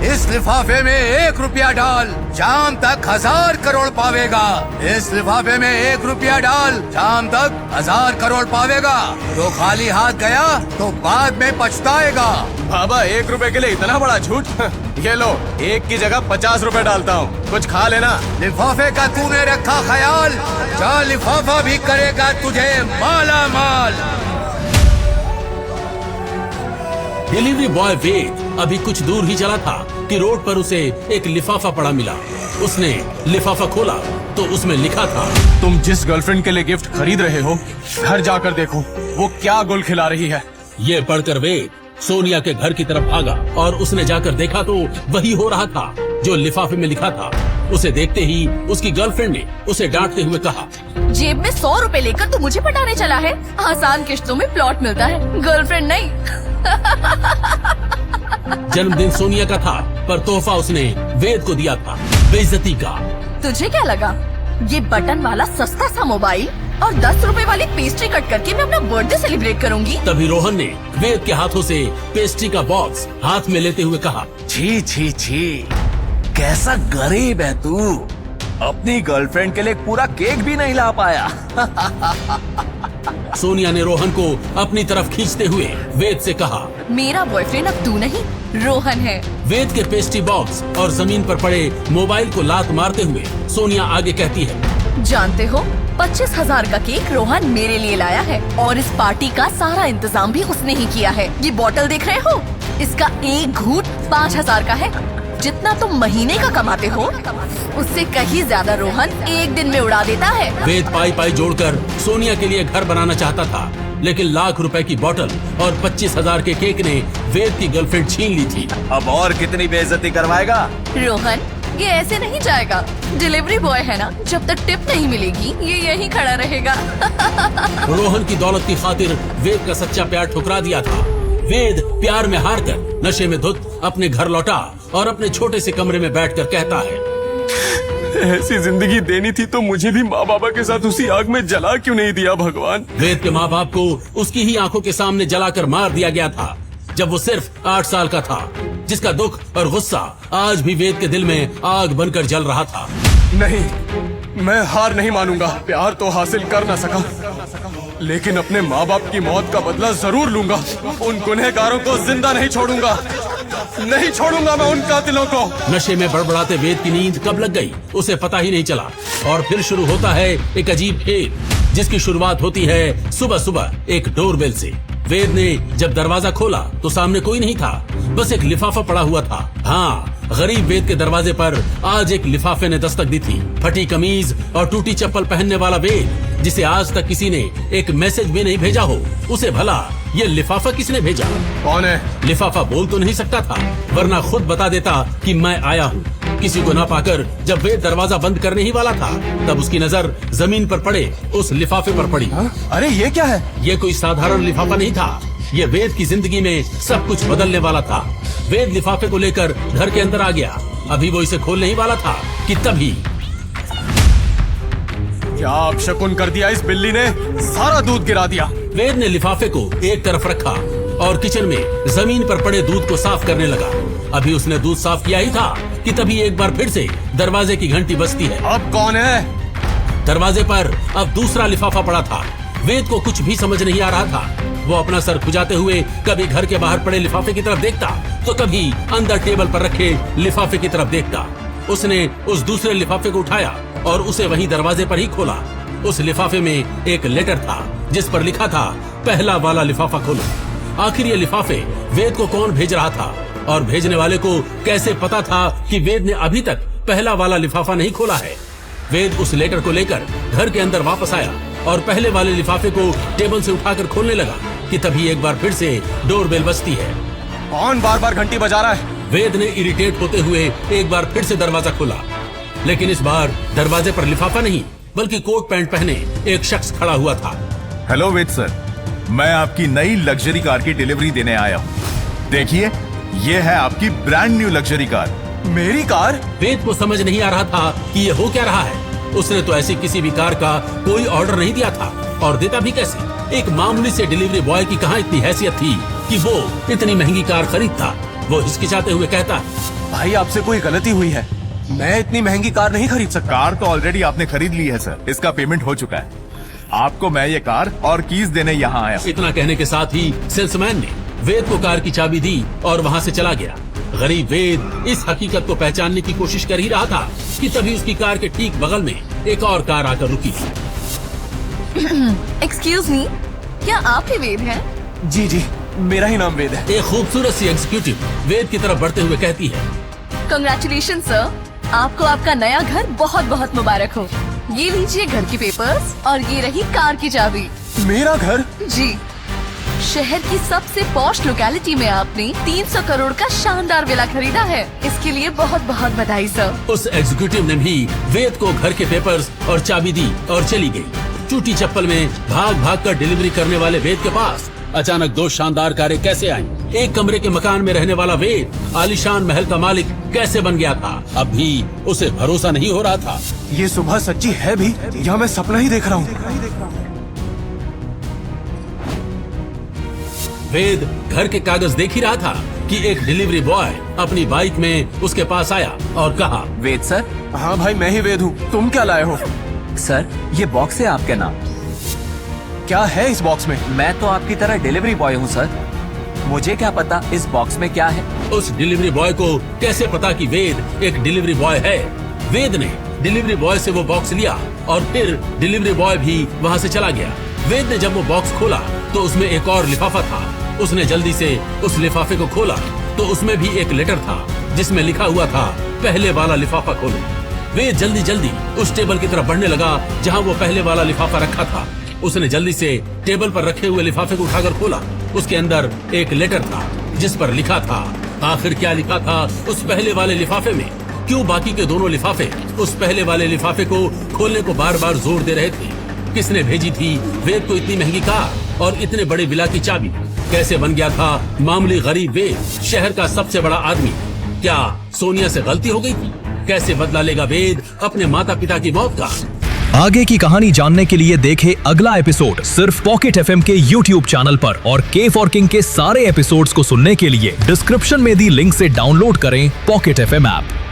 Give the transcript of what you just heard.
इस लिफाफे में 1 रुपया डाल, शाम तक 1000 करोड़ पावेगा। इस लिफाफे में 1 रुपया डाल, शाम तक 1000 करोड़ पावेगा। तो खाली हाथ गया तो बाद में पछताएगा। बाबा 1 रुपए के लिए इतना बड़ा झूठ? ये लो, 1 की जगह 50 रुपए डालता हूँ, कुछ खा लेना। लिफाफे का तूने रखा ख्याल, चल लिफाफा भी करेगा तुझे माला माल। डिलीवरी बॉय वेद अभी कुछ दूर ही चला था कि रोड पर उसे एक लिफाफा पड़ा मिला। उसने लिफाफा खोला तो उसमें लिखा था, तुम जिस गर्लफ्रेंड के लिए गिफ्ट खरीद रहे हो, घर जाकर देखो वो क्या गुल खिला रही है। ये पढ़कर वेद सोनिया के घर की तरफ भागा और उसने जाकर देखा तो वही हो रहा था जो लिफाफे में लिखा था। उसे देखते ही उसकी गर्लफ्रेंड ने उसे डांटते हुए कहा, जेब में 100 रुपए लेकर तू मुझे पटाने चला है? आसान किश्तों में प्लॉट मिलता है, गर्लफ्रेंड नहीं। जन्मदिन सोनिया का था पर तोहफा उसने वेद को दिया था बेइज्जती का। तुझे क्या लगा ये बटन वाला सस्ता सा मोबाइल और 10 रुपए वाली पेस्ट्री कट करके मैं अपना बर्थडे सेलिब्रेट करूंगी? तभी रोहन ने वेद के हाथों से पेस्ट्री का बॉक्स हाथ में लेते हुए कहा, छी छी छी, कैसा गरीब है तू, अपनी गर्लफ्रेंड के लिए पूरा केक भी नहीं ला पाया। सोनिया ने रोहन को अपनी तरफ खींचते हुए वेद से कहा, मेरा बॉयफ्रेंड अब तू नहीं रोहन है। वेद के पेस्ट्री बॉक्स और जमीन पर पड़े मोबाइल को लात मारते हुए सोनिया आगे कहती है, जानते हो 25,000 का केक रोहन मेरे लिए लाया है और इस पार्टी का सारा इंतजाम भी उसने ही किया है। ये बोतल देख रहे हो, इसका एक घूंट 5,000 का है। जितना तुम महीने का कमाते हो उससे कहीं ज्यादा रोहन एक दिन में उड़ा देता है। वेद पाई पाई जोड़कर सोनिया के लिए घर बनाना चाहता था, लेकिन लाख रुपए की बोतल और 25,000 के केक ने वेद की गर्लफ्रेंड छीन ली थी। अब और कितनी बेइज्जती करवाएगा? रोहन ये ऐसे नहीं जाएगा, डिलीवरी बॉय है ना, जब तक टिप नहीं मिलेगी ये यहीं खड़ा रहेगा। रोहन की दौलत की खातिर वेद का सच्चा प्यार ठुकरा दिया था। वेद प्यार में हार कर नशे में धुत अपने घर लौटा और अपने छोटे से कमरे में बैठकर कहता है, ऐसी जिंदगी देनी थी तो मुझे भी माँ बाबा के साथ उसी आग में जला क्यों नहीं दिया भगवान। वेद के माँ बाप को उसकी ही आंखों के सामने जलाकर मार दिया गया था जब वो सिर्फ 8 साल का था, जिसका दुख और गुस्सा आज भी वेद के दिल में आग बनकर जल रहा था। नहीं, मैं हार नहीं मानूंगा। प्यार तो हासिल कर न सका, लेकिन अपने माँ बाप की मौत का बदला जरूर लूंगा। उन गुनहगारों को जिंदा नहीं छोड़ूंगा, नहीं छोड़ूंगा मैं उन कातिलों को। नशे में बड़बड़ाते वेद की नींद कब लग गई उसे पता ही नहीं चला और फिर शुरू होता है एक अजीब खेल, जिसकी शुरुआत होती है सुबह सुबह एक डोरबेल से। वेद ने जब दरवाजा खोला तो सामने कोई नहीं था, बस एक लिफाफा पड़ा हुआ था। हाँ, गरीब वेद के दरवाजे पर आज एक लिफाफे ने दस्तक दी थी। फटी कमीज और टूटी चप्पल पहनने वाला वेद, जिसे आज तक किसी ने एक मैसेज भी नहीं भेजा हो, उसे भला ये लिफाफा किसने भेजा? कौन है? लिफाफा बोल तो नहीं सकता था, वरना खुद बता देता कि मैं आया हूँ। किसी को ना पाकर जब वेद दरवाजा बंद करने ही वाला था, तब उसकी नजर जमीन पर पड़े उस लिफाफे पर पड़ी। अरे ये क्या है? ये कोई साधारण लिफाफा नहीं था, ये वेद की जिंदगी में सब कुछ बदलने वाला था। वेद लिफाफे को लेकर घर के अंदर आ गया। अभी वो इसे खोलने ही वाला था कि तभी क्या अपशकुन कर दिया इस बिल्ली ने, सारा दूध गिरा दिया। वेद ने लिफाफे को एक तरफ रखा और किचन में जमीन पर पड़े दूध को साफ करने लगा। अभी उसने दूध साफ किया ही था कि तभी एक बार फिर से दरवाजे की घंटी बजती है। अब कौन है? दरवाजे पर अब दूसरा लिफाफा पड़ा था। वेद को कुछ भी समझ नहीं आ रहा था। वो अपना सर खुजाते हुए कभी घर के बाहर पड़े लिफाफे की तरफ देखता तो कभी अंदर टेबल पर रखे लिफाफे की तरफ देखता। उसने उस दूसरे लिफाफे को उठाया और उसे वहीं दरवाजे पर ही खोला। उस लिफाफे में एक लेटर था जिस पर लिखा था, पहला वाला लिफाफा खोलो। आखिर ये लिफाफे वेद को कौन भेज रहा था और भेजने वाले को कैसे पता था कि वेद ने अभी तक पहला वाला लिफाफा नहीं खोला है? वेद उस लेटर को लेकर घर के अंदर वापस आया और पहले वाले लिफाफे को टेबल से उठाकर खोलने लगा कि तभी एक बार फिर से डोरबेल बजती है। कौन बार बार घंटी बजा रहा है? वेद ने इरिटेट होते हुए एक बार फिर से दरवाजा खोला, लेकिन इस बार दरवाजे पर लिफाफा नहीं बल्कि कोट पैंट पहने एक शख्स खड़ा हुआ था। हेलो वेद सर, मैं आपकी नई लग्जरी कार की डिलीवरी देने आया हूँ। देखिए, ये है आपकी ब्रांड न्यू लग्जरी कार। मेरी कार? वेद को समझ नहीं आ रहा था कि ये हो क्या रहा है। उसने तो ऐसी किसी भी कार का कोई ऑर्डर नहीं दिया था और देता भी कैसे। एक मामूली से डिलीवरी बॉय की कहां इतनी हैसियत थी कि वो इतनी महंगी कार खरीदता। वो हिचकिचाते हुए कहता है, भाई आपसे कोई गलती हुई है, मैं इतनी महंगी कार नहीं खरीद सकता। कार तो ऑलरेडी आपने खरीद ली है सर, इसका पेमेंट हो चुका है। आपको मैं ये कार और कीज देने यहाँ आया हूँ। इतना कहने के साथ ही सेल्समैन ने वेद को कार की चाबी दी और वहाँ से चला गया। गरीब वेद इस हकीकत को पहचानने की कोशिश कर ही रहा था कि तभी उसकी कार के ठीक बगल में एक और कार आकर रुकी। एक्सक्यूज मी, क्या आप ही वेद हैं? जी जी, मेरा ही नाम वेद है। एक खूबसूरत सी एग्जीक्यूटिव वेद की तरफ बढ़ते हुए कहती है, कंग्रेचुलेशन सर, आपको आपका नया घर बहुत बहुत मुबारक हो। ये लीजिए घर की पेपर्स और ये रही कार की चाबी। मेरा घर? जी, शहर की सबसे पॉश लोकेलिटी में आपने 300 करोड़ का शानदार विला खरीदा है। इसके लिए बहुत बहुत बधाई सर। उस एग्जीक्यूटिव ने भी वेद को घर के पेपर्स और चाबी दी और चली गई। टूटी चप्पल में भाग भाग कर डिलीवरी करने वाले वेद के पास अचानक दो शानदार कारें कैसे आईं? एक कमरे के मकान में रहने वाला वेद आलीशान महल का मालिक कैसे बन गया था? अब भी उसे भरोसा नहीं हो रहा था। ये सुबह सच्ची है भी या मैं सपना ही देख रहा हूँ? वेद घर के कागज देख ही रहा था कि एक डिलीवरी बॉय अपनी बाइक में उसके पास आया और कहा, वेद सर? हाँ भाई, मैं ही वेद हूँ। तुम क्या लाए हो? सर, ये बॉक्स है आपके नाम। क्या है इस बॉक्स में? मैं तो आपकी तरह डिलीवरी बॉय हूँ सर, मुझे क्या पता इस बॉक्स में क्या है। उस डिलीवरी बॉय को कैसे पता कि वेद एक डिलीवरी बॉय है? वेद ने डिलीवरी बॉय से वो बॉक्स लिया और फिर डिलीवरी बॉय भी वहाँ से चला गया। वेद ने जब वो बॉक्स खोला तो उसमें एक और लिफाफा था। उसने जल्दी से उस लिफाफे को खोला तो उसमें भी एक लेटर था जिसमें लिखा हुआ था, पहले वाला लिफाफा खोलो। वेद जल्दी जल्दी उस टेबल की तरफ बढ़ने लगा जहाँ वो पहले वाला लिफाफा रखा था। उसने जल्दी से टेबल पर रखे हुए लिफाफे को उठाकर खोला। उसके अंदर एक लेटर था जिस पर लिखा था। आखिर क्या लिखा था उस पहले वाले लिफाफे में? क्यों बाकी के दोनों लिफाफे उस पहले वाले लिफाफे को खोलने को बार बार जोर दे रहे थे? किसने भेजी थी वेद को इतनी महंगी कार और इतने बड़े विला की चाबी? कैसे बन गया था मामूली गरीब वेद शहर का सबसे बड़ा आदमी? क्या सोनिया से गलती हो गई थी? कैसे बदला लेगा वेद अपने माता पिता की मौत का? आगे की कहानी जानने के लिए देखें अगला एपिसोड सिर्फ पॉकेट एफएम के यूट्यूब चैनल पर। और के फॉर किंग के सारे एपिसोड्स को सुनने के लिए डिस्क्रिप्शन में दी लिंक से डाउनलोड करें पॉकेट एफएम ऐप।